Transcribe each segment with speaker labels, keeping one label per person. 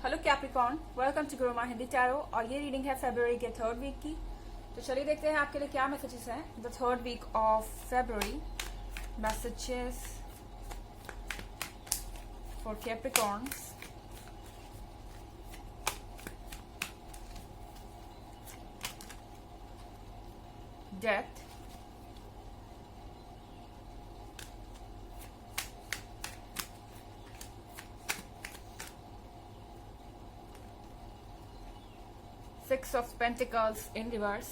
Speaker 1: Hello Capricorn, welcome to Gurumaa Hindi tarot. और ये reading है फरवरी के थर्ड वीक की। तो चलिए देखते हैं आपके लिए क्या मैसेजेस हैं द थर्ड वीक ऑफ फरवरी। Messages for Capricorns. Death, Six of Pentacles in reverse,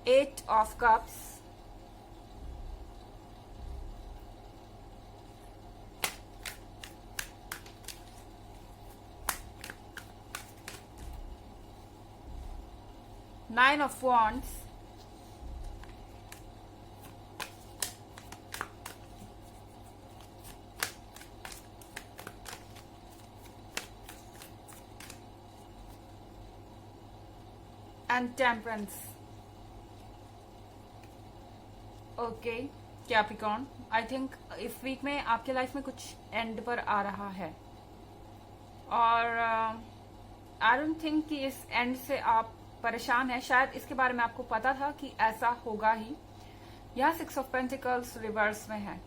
Speaker 1: Eight of Cups, Nine of Wands, and Temperance. Okay Capricorn, I think इस वीक में आपके लाइफ में कुछ एंड पर आ रहा है और आई डोंट थिंक कि इस एंड से आप परेशान हैं। शायद इसके बारे में आपको पता था कि ऐसा होगा ही। यहाँ सिक्स ऑफ पेंटिकल्स रिवर्स में है।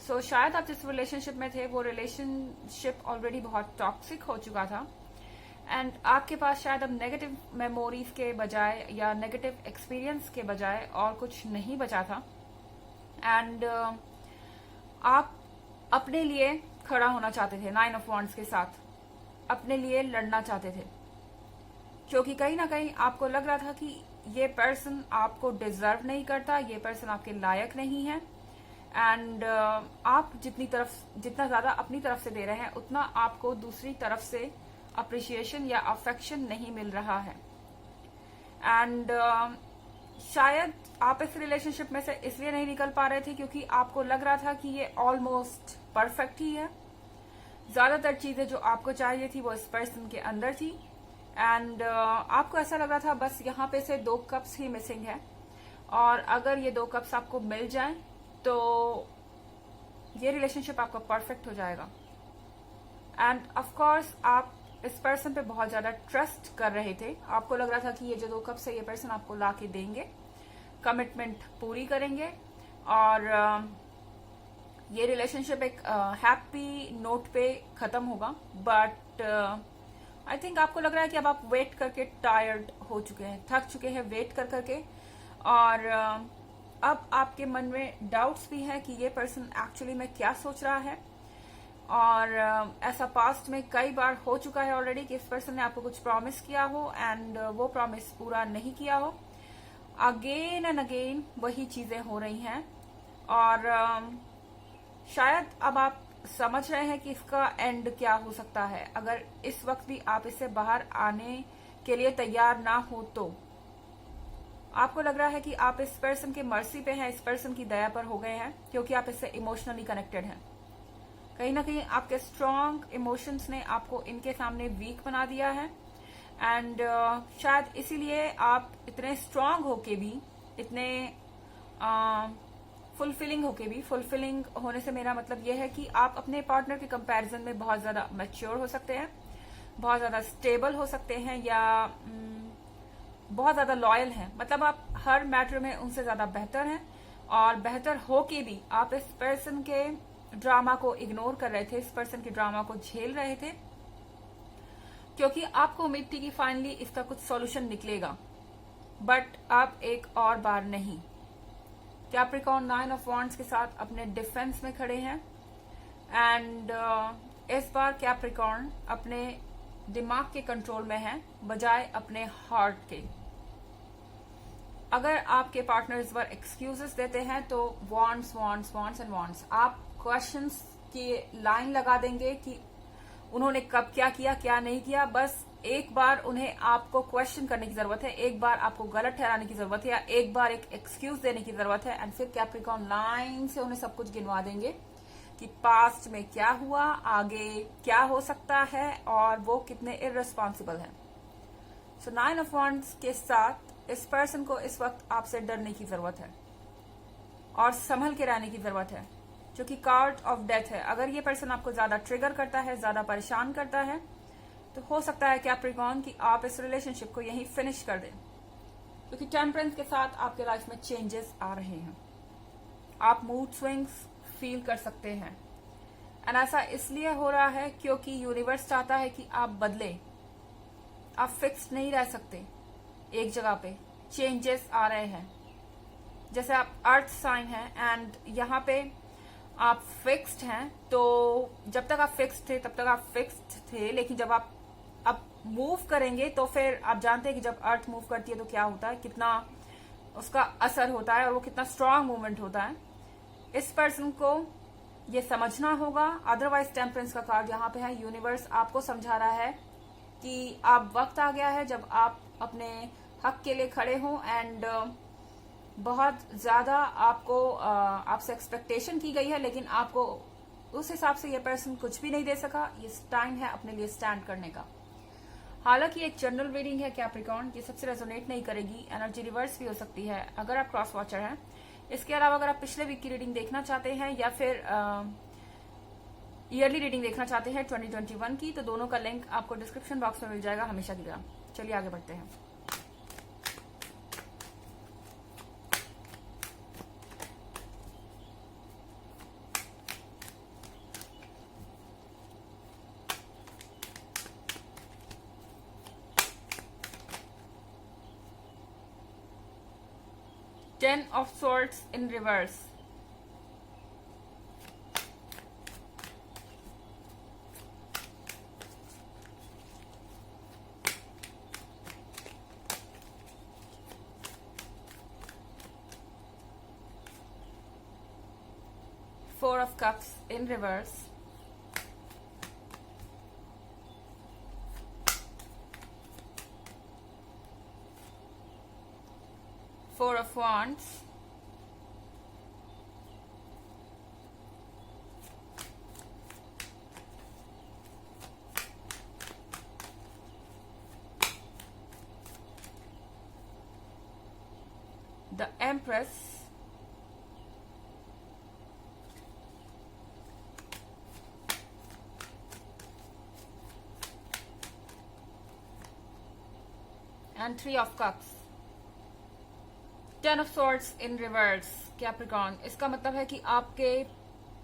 Speaker 1: सो शायद आप जिस रिलेशनशिप में थे वो रिलेशनशिप ऑलरेडी बहुत टॉक्सिक हो चुका था एंड आपके पास शायद अब नेगेटिव मेमोरीज के बजाय या नेगेटिव एक्सपीरियंस के बजाय और कुछ नहीं बचा था एंड आप अपने लिए खड़ा होना चाहते थे। नाइन ऑफ वॉन्ड्स के साथ अपने लिए लड़ना चाहते थे क्योंकि कहीं ना कहीं आपको लग रहा था कि ये पर्सन आपको डिजर्व नहीं करता, ये पर्सन आपके लायक नहीं है एंड आप जितना ज्यादा अपनी तरफ से दे रहे हैं उतना आपको दूसरी तरफ से अप्रिशिएशन या अफेक्शन नहीं मिल रहा है एंड शायद आप इस रिलेशनशिप में से इसलिए नहीं निकल पा रहे थे क्योंकि आपको लग रहा था कि ये ऑलमोस्ट परफेक्ट ही है। ज्यादातर चीजें जो आपको चाहिए थी वो इस पर्सन के अंदर थी एंड आपको ऐसा लग रहा था बस यहाँ पे से 2 कप्स ही मिसिंग है और अगर ये 2 कप्स आपको मिल जाएं तो ये रिलेशनशिप आपका परफेक्ट हो जाएगा एंड ऑफ कोर्स आप इस पर्सन पे बहुत ज्यादा ट्रस्ट कर रहे थे। आपको लग रहा था कि ये जो 2 कप्स है ये पर्सन आपको ला के देंगे, कमिटमेंट पूरी करेंगे और ये रिलेशनशिप एक हैप्पी नोट पे खत्म होगा। बट आई थिंक आपको लग रहा है कि अब आप वेट करके टायर्ड हो चुके हैं, थक चुके हैं वेट कर करके और अब आपके मन में डाउट्स भी हैं कि ये पर्सन एक्चुअली में क्या सोच रहा है और ऐसा पास्ट में कई बार हो चुका है ऑलरेडी कि इस पर्सन ने आपको कुछ प्रॉमिस किया हो एंड वो प्रॉमिस पूरा नहीं किया हो। अगेन एंड अगेन वही चीजें हो रही हैं और शायद अब आप समझ रहे हैं कि इसका एंड क्या हो सकता है। अगर इस वक्त भी आप इससे बाहर आने के लिए तैयार ना हो तो आपको लग रहा है कि आप इस पर्सन के मर्सी पे हैं, इस पर्सन की दया पर हो गए हैं क्योंकि आप इससे इमोशनली कनेक्टेड हैं। कहीं ना कहीं आपके स्ट्रॉन्ग इमोशंस ने आपको इनके सामने वीक बना दिया है एंड शायद इसीलिए आप इतने स्ट्रांग होके भी, इतने फुलफिलिंग होके भी, फुलफिलिंग होने से मेरा मतलब यह है कि आप अपने पार्टनर के कंपैरिजन में बहुत ज्यादा मैच्योर हो सकते हैं, बहुत ज्यादा स्टेबल हो सकते हैं या बहुत ज्यादा लॉयल हैं। मतलब आप हर मैटर में उनसे ज्यादा बेहतर हैं और बेहतर होके भी आप इस पर्सन के ड्रामा को इग्नोर कर रहे थे, इस पर्सन के ड्रामा को झेल रहे थे क्योंकि आपको उम्मीद थी कि फाइनली इसका कुछ सॉल्यूशन निकलेगा। बट आप एक और बार नहीं, कैप्रिकॉर्न 9 ऑफ वॉन्ड्स के साथ अपने डिफेंस में खड़े हैं एंड इस बार कैप्रिकॉर्न अपने दिमाग के कंट्रोल में है बजाय अपने हार्ट के। अगर आपके पार्टनर इस बार एक्सक्यूजेस देते हैं तो wants wants wants and wants, आप क्वेश्चंस की लाइन लगा देंगे कि उन्होंने कब क्या किया क्या नहीं किया। बस एक बार उन्हें आपको क्वेश्चन करने की जरूरत है, एक बार आपको गलत ठहराने की जरूरत है या एक बार एक एक्सक्यूज देने की जरूरत है एंड फिर कैप्रिकॉर्न लाइन से उन्हें सब कुछ गिनवा देंगे कि पास्ट में क्या हुआ, आगे क्या हो सकता है और वो कितने इररिस्पॉन्सिबल हैं। सो 9 ऑफ वांड्स के साथ इस पर्सन को इस वक्त आपसे डरने की जरूरत है और संभल के रहने की जरूरत है, जो कि कार्ड ऑफ डेथ है। अगर ये पर्सन आपको ज्यादा ट्रिगर करता है, ज्यादा परेशान करता है, तो हो सकता है कैप्रिकॉर्न कि आप इस रिलेशनशिप को यहीं फिनिश कर दें, क्योंकि टेम्परेंस के साथ आपके लाइफ में चेंजेस आ रहे हैं। आप मूड स्विंग्स फील कर सकते हैं एंड ऐसा इसलिए हो रहा है क्योंकि यूनिवर्स चाहता है कि आप बदले। आप फिक्स्ड नहीं रह सकते एक जगह पे, चेंजेस आ रहे हैं। जैसे आप अर्थ साइन हैं एंड यहाँ पे आप फिक्स्ड हैं, तो जब तक आप फिक्स्ड थे तब तक आप फिक्स्ड थे, लेकिन जब आप अब मूव करेंगे तो फिर आप जानते हैं कि जब अर्थ मूव करती है तो क्या होता है, कितना उसका असर होता है और वो कितना स्ट्रांग मूवमेंट होता है। इस पर्सन को ये समझना होगा, अदरवाइज टेम्परेंस का कार्ड यहाँ पे है। यूनिवर्स आपको समझा रहा है कि अब वक्त आ गया है जब आप अपने हक के लिए खड़े हों एंड बहुत ज्यादा आपसे एक्सपेक्टेशन की गई है, लेकिन आपको उस हिसाब से ये पर्सन कुछ भी नहीं दे सका। ये टाइम है अपने लिए स्टैंड करने का। हालांकि एक जनरल रीडिंग है कैप्रिकॉर्न, ये सबसे रेजोनेट नहीं करेगी, एनर्जी रिवर्स भी हो सकती है अगर आप क्रॉस वॉचर हैं। इसके अलावा अगर आप पिछले वीक की रीडिंग देखना चाहते हैं या फिर ईयरली रीडिंग देखना चाहते हैं 2021 की, तो दोनों का लिंक आपको डिस्क्रिप्शन बॉक्स में मिल जाएगा हमेशा की तरह। चलिए आगे बढ़ते हैं। Ten of Swords in reverse. Four of Cups in reverse. Four of Wands. The Empress. And Three of Cups. Ten of Swords in reverse. Capricorn, इसका मतलब है कि आपके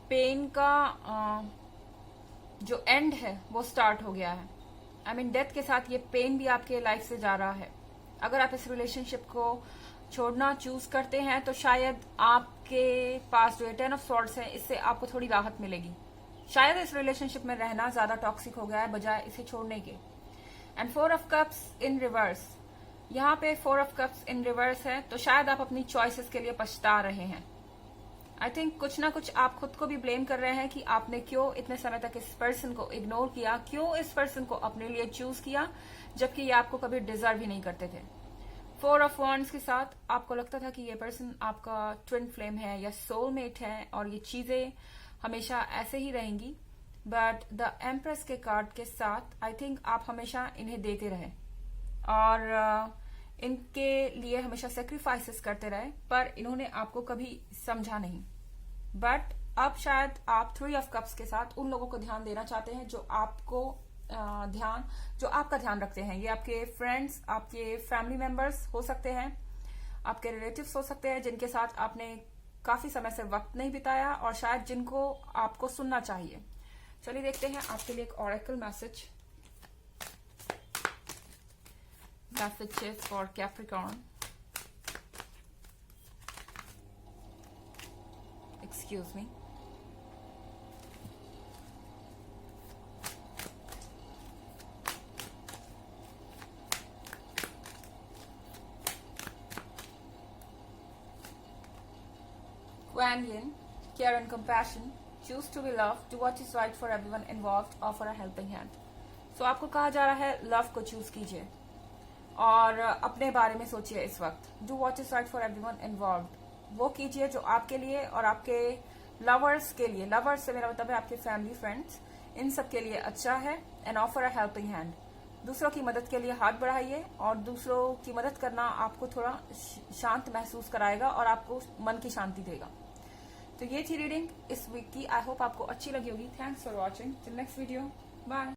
Speaker 1: पेन का जो एंड है वो स्टार्ट हो गया है। आई मीन डेथ के साथ ये पेन भी आपके लाइफ से जा रहा है। अगर आप इस रिलेशनशिप को छोड़ना चूज करते हैं तो शायद आपके पास जो टेन ऑफ सॉर्ड्स है इससे आपको थोड़ी राहत मिलेगी। शायद इस रिलेशनशिप में रहना ज्यादा टॉक्सिक हो गया है बजाय इसे छोड़ने के। And four of cups in reverse, यहाँ पे four of cups in reverse है, तो शायद आप अपनी चॉइसेस के लिए पछता रहे हैं। आई थिंक कुछ ना कुछ आप खुद को भी ब्लेम कर रहे हैं कि आपने क्यों इतने समय तक इस पर्सन को इग्नोर किया, क्यों इस पर्सन को अपने लिए चूज किया, जबकि ये आपको कभी डिजर्व ही नहीं करते थे। फोर ऑफ वॉन्ड्स के साथ आपको लगता था कि ये पर्सन आपका ट्विन फ्लेम है या सोलमेट है और ये चीजें हमेशा ऐसे ही रहेंगी, बट द एम्प्रेस के कार्ड के साथ आई थिंक आप हमेशा इन्हें देते रहे और इनके लिए हमेशा सेक्रीफाइसेस करते रहे, पर इन्होंने आपको कभी समझा नहीं। बट अब शायद आप थ्री ऑफ कप्स के साथ उन लोगों को ध्यान देना चाहते हैं जो आपको जो आपका ध्यान रखते हैं। ये आपके फ्रेंड्स, आपके फैमिली मेंबर्स हो सकते हैं, आपके रिलेटिव्स हो सकते हैं जिनके साथ आपने काफी समय से वक्त नहीं बिताया और शायद जिनको आपको सुनना चाहिए। चलिए देखते हैं आपके लिए एक oracle message, messages for Capricorn. Excuse me. Kuan Yin, care and compassion, choose to be loved, do what is right for everyone involved, offer a helping hand. So आपको कहा जा रहा है लव को चूज कीजिए और अपने बारे में सोचिए इस वक्त। Do what is right for everyone involved, वो कीजिए जो आपके लिए और आपके लवर्स के लिए, लवर्स से मेरा मतलब है आपके फैमिली फ्रेंड्स, इन सब के लिए अच्छा है। And offer a helping hand, दूसरों की मदद के लिए हाथ बढ़ाइए, और दूसरों की मदद करना आपको थोड़ा शांत महसूस कराएगा और आपको मन की शांति देगा। तो ये थी रीडिंग इस वीक की। आई होप आपको अच्छी लगी होगी। Thanks for watching. Till next video, bye.